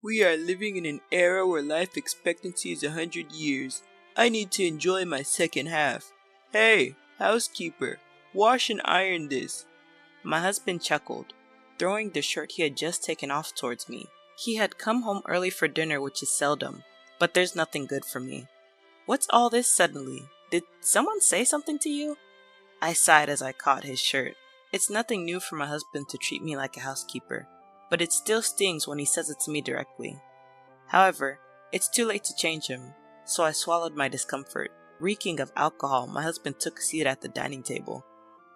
We are living in an era where life expectancy is 100 years. I need to enjoy my second half. Hey, housekeeper, wash and iron this. My husband chuckled, throwing the shirt he had just taken off towards me. He had come home early for dinner, which is seldom, but there's nothing good for me. What's all this suddenly? Did someone say something to you? I sighed as I caught his shirt. It's nothing new for my husband to treat me like a housekeeper, but it still stings when he says it to me directly. However, it's too late to change him, so I swallowed my discomfort. Reeking of alcohol, my husband took a seat at the dining table.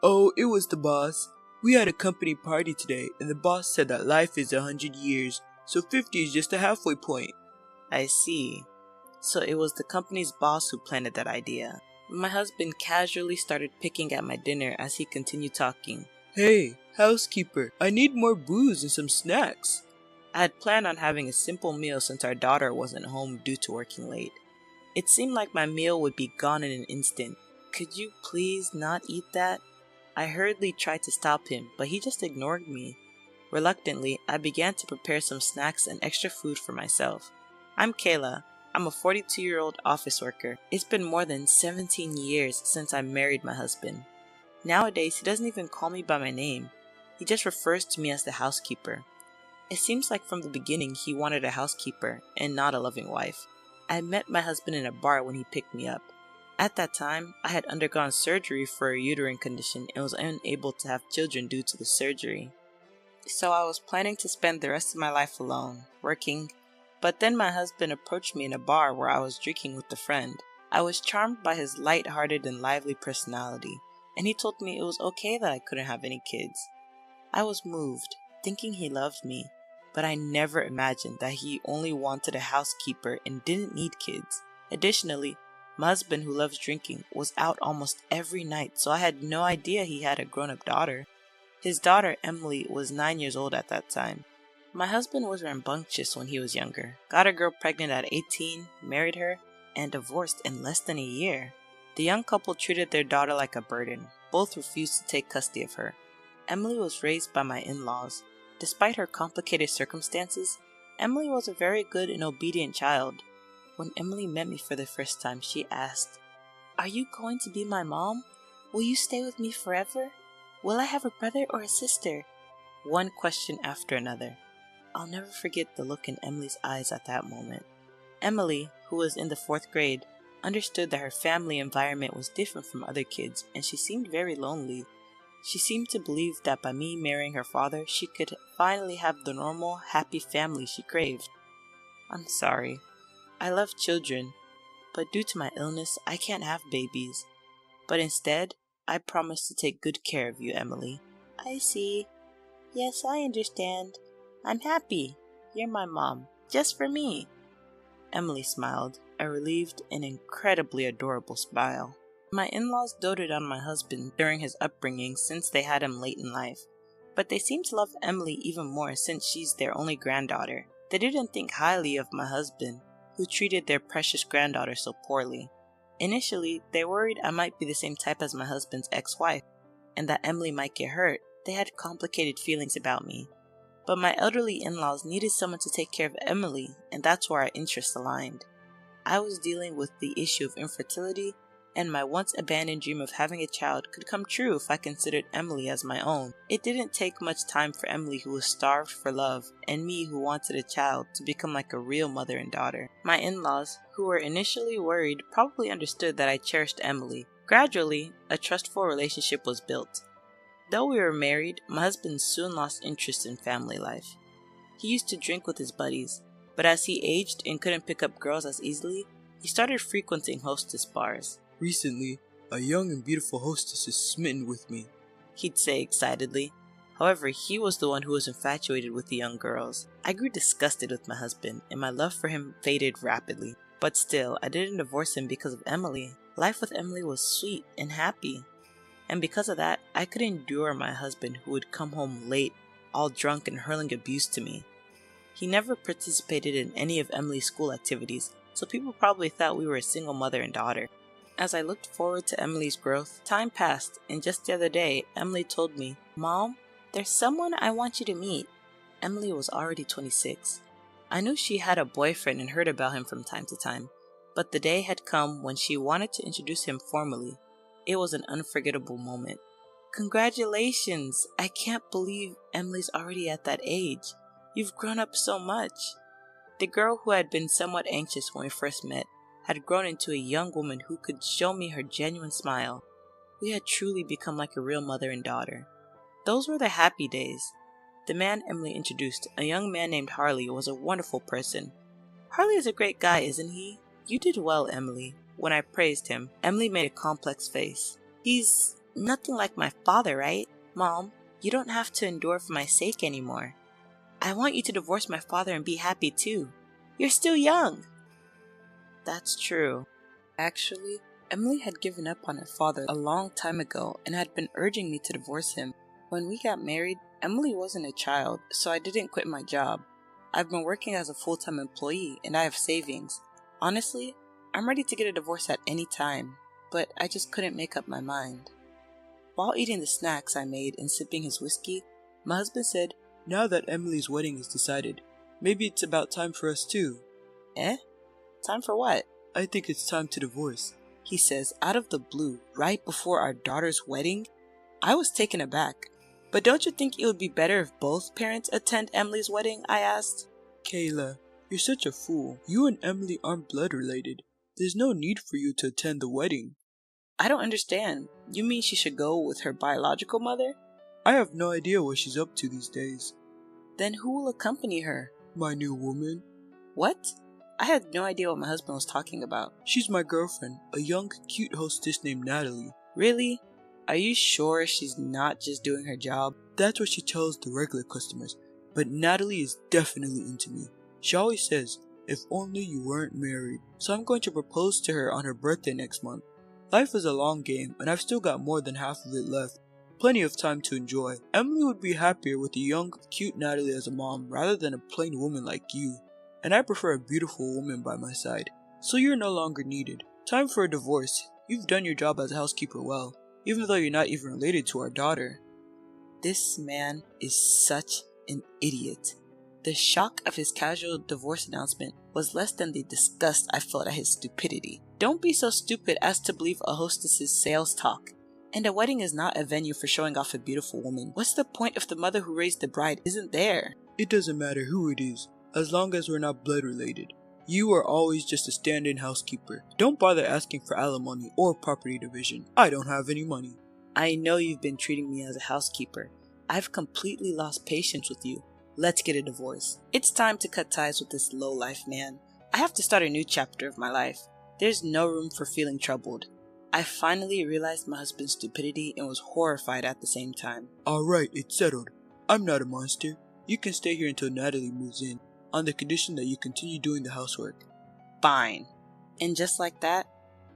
Oh, it was the boss. We had a company party today, and the boss said that life is 100 years, so 50 is just a halfway point. I see. So it was the company's boss who planted that idea. My husband casually started picking at my dinner as he continued talking. Hey, housekeeper, I need more booze and some snacks. I had planned on having a simple meal since our daughter wasn't home due to working late. It seemed like my meal would be gone in an instant. Could you please not eat that? I hurriedly tried to stop him, but he just ignored me. Reluctantly, I began to prepare some snacks and extra food for myself. I'm Kayla. I'm a 42-year-old office worker. It's been more than 17 years since I married my husband. Nowadays, he doesn't even call me by my name. He just refers to me as the housekeeper. It seems like from the beginning he wanted a housekeeper and not a loving wife. I met my husband in a bar when he picked me up. At that time, I had undergone surgery for a uterine condition and was unable to have children due to the surgery. So I was planning to spend the rest of my life alone, working. But then my husband approached me in a bar where I was drinking with a friend. I was charmed by his light-hearted and lively personality, and he told me it was okay that I couldn't have any kids. I was moved, thinking he loved me, but I never imagined that he only wanted a housekeeper and didn't need kids. Additionally, my husband, who loves drinking, was out almost every night, so I had no idea he had a grown-up daughter. His daughter, Emily, was 9 years old at that time. My husband was rambunctious when he was younger, got a girl pregnant at 18, married her, and divorced in less than a year. The young couple treated their daughter like a burden. Both refused to take custody of her. Emily was raised by my in-laws. Despite her complicated circumstances, Emily was a very good and obedient child. When Emily met me for the first time, she asked, "Are you going to be my mom? Will you stay with me forever? Will I have a brother or a sister?" One question after another. I'll never forget the look in Emily's eyes at that moment. Emily, who was in the 4th grade, understood that her family environment was different from other kids, and she seemed very lonely. She seemed to believe that by me marrying her father, she could finally have the normal, happy family she craved. I'm sorry. I love children, but due to my illness, I can't have babies. But instead, I promise to take good care of you, Emily. I see. Yes, I understand. I'm happy. You're my mom, just for me. Emily smiled, a relieved and incredibly adorable smile. My in-laws doted on my husband during his upbringing since they had him late in life, but they seemed to love Emily even more since she's their only granddaughter. They didn't think highly of my husband, who treated their precious granddaughter so poorly. Initially, they worried I might be the same type as my husband's ex-wife, and that Emily might get hurt. They had complicated feelings about me. But my elderly in-laws needed someone to take care of Emily, and that's where our interests aligned. I was dealing with the issue of infertility, and my once abandoned dream of having a child could come true if I considered Emily as my own. It didn't take much time for Emily, who was starved for love, and me, who wanted a child, to become like a real mother and daughter. My in-laws, who were initially worried, probably understood that I cherished Emily. Gradually, a trustful relationship was built. Though we were married, my husband soon lost interest in family life. He used to drink with his buddies, but as he aged and couldn't pick up girls as easily, he started frequenting hostess bars. Recently, a young and beautiful hostess is smitten with me, he'd say excitedly. However, he was the one who was infatuated with the young girls. I grew disgusted with my husband, and my love for him faded rapidly. But still, I didn't divorce him because of Emily. Life with Emily was sweet and happy. And because of that, I could endure my husband, who would come home late, all drunk and hurling abuse to me. He never participated in any of Emily's school activities, so people probably thought we were a single mother and daughter. As I looked forward to Emily's growth, time passed, and just the other day, Emily told me, "Mom, there's someone I want you to meet." Emily was already 26. I knew she had a boyfriend and heard about him from time to time, but the day had come when she wanted to introduce him formally. It was an unforgettable moment. Congratulations! I can't believe Emily's already at that age. You've grown up so much. The girl who had been somewhat anxious when we first met had grown into a young woman who could show me her genuine smile. We had truly become like a real mother and daughter. Those were the happy days. The man Emily introduced, a young man named Harley, was a wonderful person. Harley is a great guy, isn't he? You did well, Emily. When I praised him, Emily made a complex face. He's nothing like my father, right? Mom, you don't have to endure for my sake anymore. I want you to divorce my father and be happy too. You're still young. That's true. Actually, Emily had given up on her father a long time ago and had been urging me to divorce him. When we got married, Emily wasn't a child, so I didn't quit my job. I've been working as a full-time employee and I have savings. Honestly, I'm ready to get a divorce at any time, but I just couldn't make up my mind. While eating the snacks I made and sipping his whiskey, my husband said, Now that Emily's wedding is decided, maybe it's about time for us too. Eh? Time for what? I think it's time to divorce, he says out of the blue, right before our daughter's wedding. I was taken aback. But don't you think it would be better if both parents attend Emily's wedding? I asked. Kayla, you're such a fool. You and Emily aren't blood related. There's no need for you to attend the wedding. I don't understand. You mean she should go with her biological mother? I have no idea what she's up to these days. Then who will accompany her? My new woman. What? I had no idea what my husband was talking about. She's my girlfriend, a young, cute hostess named Natalie. Really? Are you sure she's not just doing her job? That's what she tells the regular customers, but Natalie is definitely into me. She always says, if only you weren't married. So I'm going to propose to her on her birthday next month. Life is a long game, and I've still got more than half of it left. Plenty of time to enjoy. Emily would be happier with a young, cute Natalie as a mom rather than a plain woman like you. And I prefer a beautiful woman by my side. So you're no longer needed. Time for a divorce. You've done your job as a housekeeper well, even though you're not even related to our daughter. This man is such an idiot. The shock of his casual divorce announcement was less than the disgust I felt at his stupidity. Don't be so stupid as to believe a hostess's sales talk. And a wedding is not a venue for showing off a beautiful woman. What's the point if the mother who raised the bride isn't there? It doesn't matter who it is, as long as we're not blood related. You are always just a stand-in housekeeper. Don't bother asking for alimony or property division. I don't have any money. I know you've been treating me as a housekeeper. I've completely lost patience with you. Let's get a divorce. It's time to cut ties with this low-life man. I have to start a new chapter of my life. There's no room for feeling troubled. I finally realized my husband's stupidity and was horrified at the same time. Alright, it's settled. I'm not a monster. You can stay here until Natalie moves in, on the condition that you continue doing the housework. Fine. And just like that,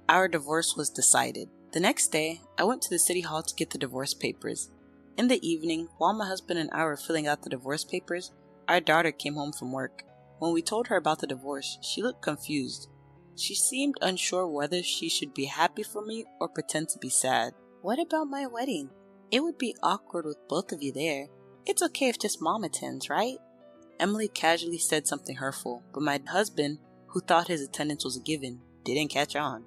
our divorce was decided. The next day, I went to the city hall to get the divorce papers. In the evening, while my husband and I were filling out the divorce papers, our daughter came home from work. When we told her about the divorce, she looked confused. She seemed unsure whether she should be happy for me or pretend to be sad. What about my wedding? It would be awkward with both of you there. It's okay if just mom attends, right? Emily casually said something hurtful, but my husband, who thought his attendance was a given, didn't catch on.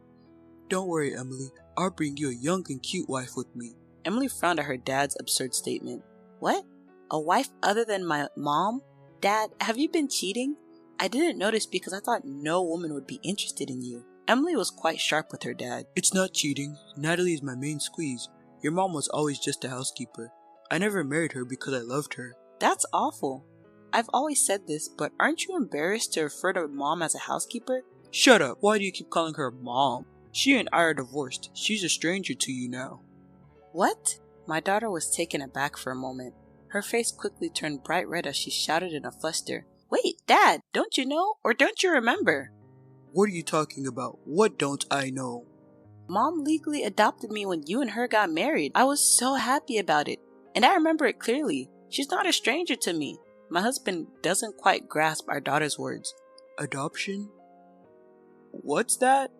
Don't worry, Emily. I'll bring you a young and cute wife with me. Emily frowned at her dad's absurd statement. What? A wife other than my mom? Dad, have you been cheating? I didn't notice because I thought no woman would be interested in you. Emily was quite sharp with her dad. It's not cheating. Natalie is my main squeeze. Your mom was always just a housekeeper. I never married her because I loved her. That's awful. I've always said this, but aren't you embarrassed to refer to mom as a housekeeper? Shut up. Why do you keep calling her mom? She and I are divorced. She's a stranger to you now. What? My daughter was taken aback for a moment. Her face quickly turned bright red as she shouted in a fluster. Wait, Dad, don't you know or don't you remember? What are you talking about? What don't I know? Mom legally adopted me when you and her got married. I was so happy about it, and I remember it clearly. She's not a stranger to me. My husband doesn't quite grasp our daughter's words. Adoption? What's that?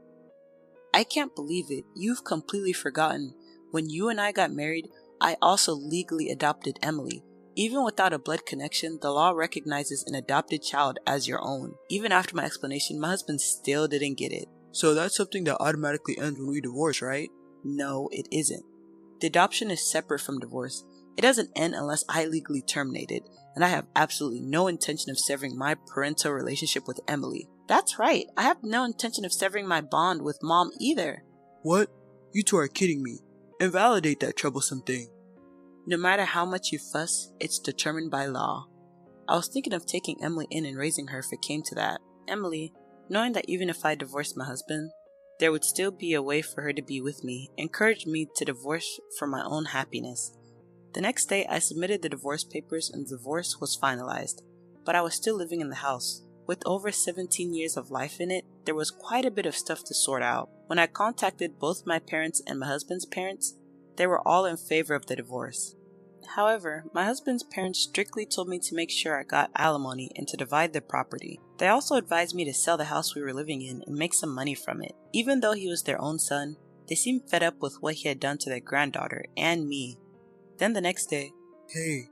I can't believe it. You've completely forgotten. When you and I got married, I also legally adopted Emily. Even without a blood connection, the law recognizes an adopted child as your own. Even after my explanation, my husband still didn't get it. So that's something that automatically ends when we divorce, right? No, it isn't. The adoption is separate from divorce. It doesn't end unless I legally terminate it, and I have absolutely no intention of severing my parental relationship with Emily. That's right, I have no intention of severing my bond with Mom either. What? You two are kidding me. Invalidate that troublesome thing. No matter how much you fuss, it's determined by law. I was thinking of taking Emily in and raising her if it came to that. Emily, knowing that even if I divorced my husband, there would still be a way for her to be with me, encouraged me to divorce for my own happiness. The next day, I submitted the divorce papers and the divorce was finalized, but I was still living in the house. With over 17 years of life in it, there was quite a bit of stuff to sort out. When I contacted both my parents and my husband's parents, they were all in favor of the divorce. However, my husband's parents strictly told me to make sure I got alimony and to divide the property. They also advised me to sell the house we were living in and make some money from it. Even though he was their own son, they seemed fed up with what he had done to their granddaughter and me. Then the next day, Hey,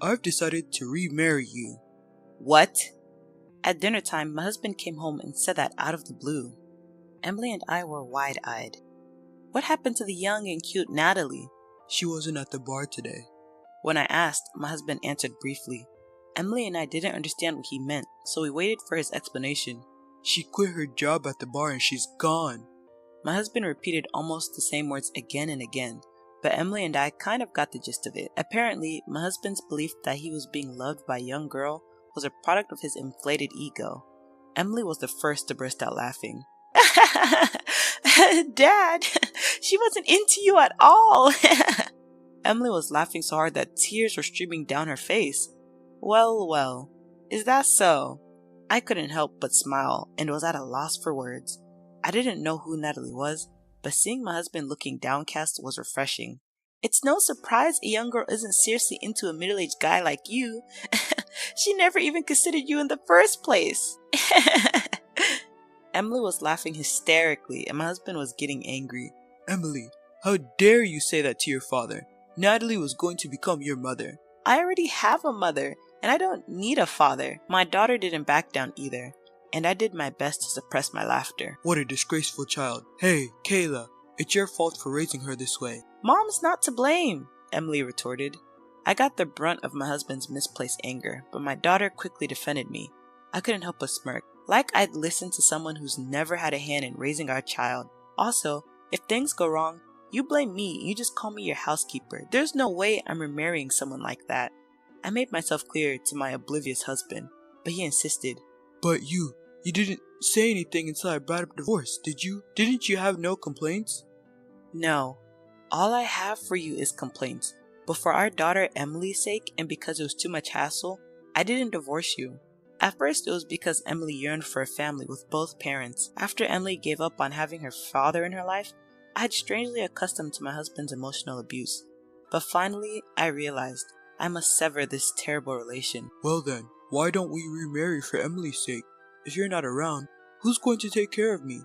I've decided to remarry you. What? At dinner time, my husband came home and said that out of the blue. Emily and I were wide-eyed. What happened to the young and cute Natalie? She wasn't at the bar today. When I asked, my husband answered briefly. Emily and I didn't understand what he meant, so we waited for his explanation. She quit her job at the bar and she's gone. My husband repeated almost the same words again and again, but Emily and I kind of got the gist of it. Apparently, my husband's belief that he was being loved by a young girl was a product of his inflated ego. Emily was the first to burst out laughing. Dad, she wasn't into you at all. Emily was laughing so hard that tears were streaming down her face. Well, is that so? I couldn't help but smile and was at a loss for words. I didn't know who Natalie was, but seeing my husband looking downcast was refreshing. It's no surprise a young girl isn't seriously into a middle-aged guy like you. She never even considered you in the first place. Emily was laughing hysterically and my husband was getting angry. Emily, how dare you say that to your father? Natalie was going to become your mother. I already have a mother, and I don't need a father. My daughter didn't back down either, and I did my best to suppress my laughter. What a disgraceful child. Hey, Kayla, it's your fault for raising her this way. Mom's not to blame, Emily retorted. I got the brunt of my husband's misplaced anger, but my daughter quickly defended me. I couldn't help but smirk, like I'd listened to someone who's never had a hand in raising our child. Also, if things go wrong, you blame me, you just call me your housekeeper. There's no way I'm remarrying someone like that. I made myself clear to my oblivious husband, but he insisted. But you didn't say anything until I brought up divorce, did you? Didn't you have no complaints? No. All I have for you is complaints. But for our daughter Emily's sake, and because it was too much hassle, I didn't divorce you. At first, it was because Emily yearned for a family with both parents. After Emily gave up on having her father in her life, I had strangely accustomed to my husband's emotional abuse. But finally, I realized I must sever this terrible relation. Well then, why don't we remarry for Emily's sake? If you're not around, who's going to take care of me?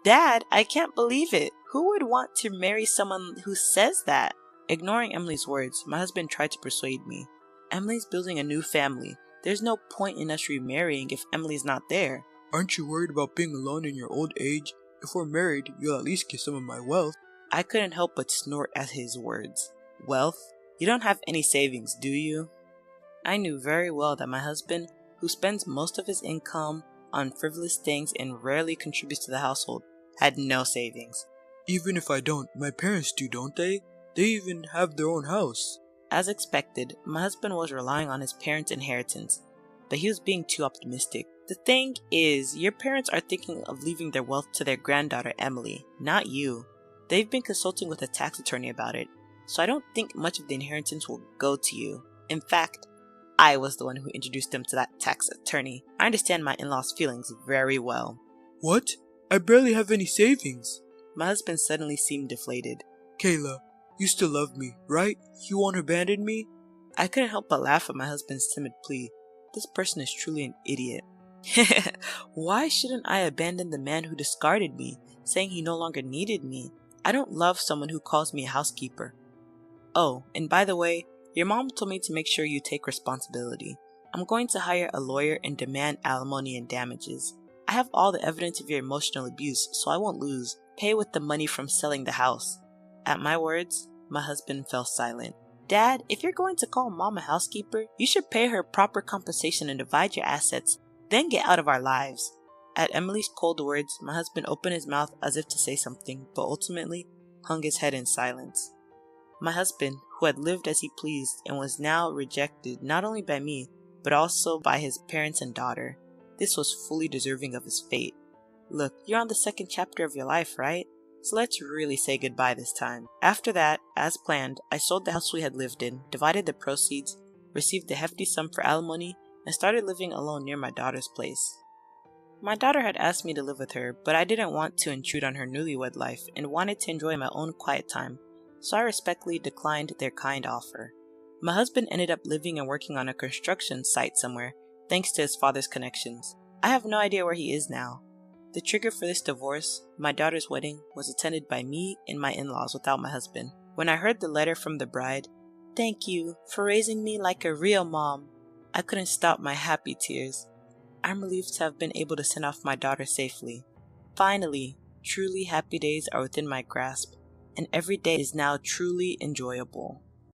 Dad, I can't believe it. Who would want to marry someone who says that? Ignoring Emily's words, my husband tried to persuade me. Emily's building a new family. There's no point in us remarrying if Emily's not there. Aren't you worried about being alone in your old age? If we're married, you'll at least get some of my wealth. I couldn't help but snort at his words. Wealth? You don't have any savings, do you? I knew very well that my husband, who spends most of his income on frivolous things and rarely contributes to the household, had no savings. Even if I don't, my parents do, don't they? They even have their own house. As expected, my husband was relying on his parents' inheritance, but he was being too optimistic. The thing is, your parents are thinking of leaving their wealth to their granddaughter Emily, not you. They've been consulting with a tax attorney about it, so I don't think much of the inheritance will go to you. In fact, I was the one who introduced them to that tax attorney. I understand my in-laws' feelings very well. What? I barely have any savings. My husband suddenly seemed deflated. Kayla, you still love me, right? You won't abandon me? I couldn't help but laugh at my husband's timid plea. This person is truly an idiot. Why shouldn't I abandon the man who discarded me, saying he no longer needed me? I don't love someone who calls me a housekeeper. Oh, and by the way, Your mom told me to make sure you take responsibility. I'm going to hire a lawyer and demand alimony and damages. I have all the evidence of your emotional abuse, so I won't lose. Pay with the money from selling the house." At my words, my husband fell silent. "Dad, if you're going to call Mom a housekeeper, you should pay her proper compensation and divide your assets, then get out of our lives." At Emily's cold words, my husband opened his mouth as if to say something, but ultimately hung his head in silence. My husband, who had lived as he pleased and was now rejected not only by me, but also by his parents and daughter. This was fully deserving of his fate. Look, you're on the second chapter of your life, right? So let's really say goodbye this time. After that, as planned, I sold the house we had lived in, divided the proceeds, received a hefty sum for alimony, and started living alone near my daughter's place. My daughter had asked me to live with her, but I didn't want to intrude on her newlywed life and wanted to enjoy my own quiet time, so I respectfully declined their kind offer. My husband ended up living and working on a construction site somewhere, thanks to his father's connections. I have no idea where he is now. The trigger for this divorce, my daughter's wedding, was attended by me and my in-laws without my husband. When I heard the letter from the bride, "Thank you for raising me like a real mom," I couldn't stop my happy tears. I'm relieved to have been able to send off my daughter safely. Finally, truly happy days are within my grasp, and every day is now truly enjoyable.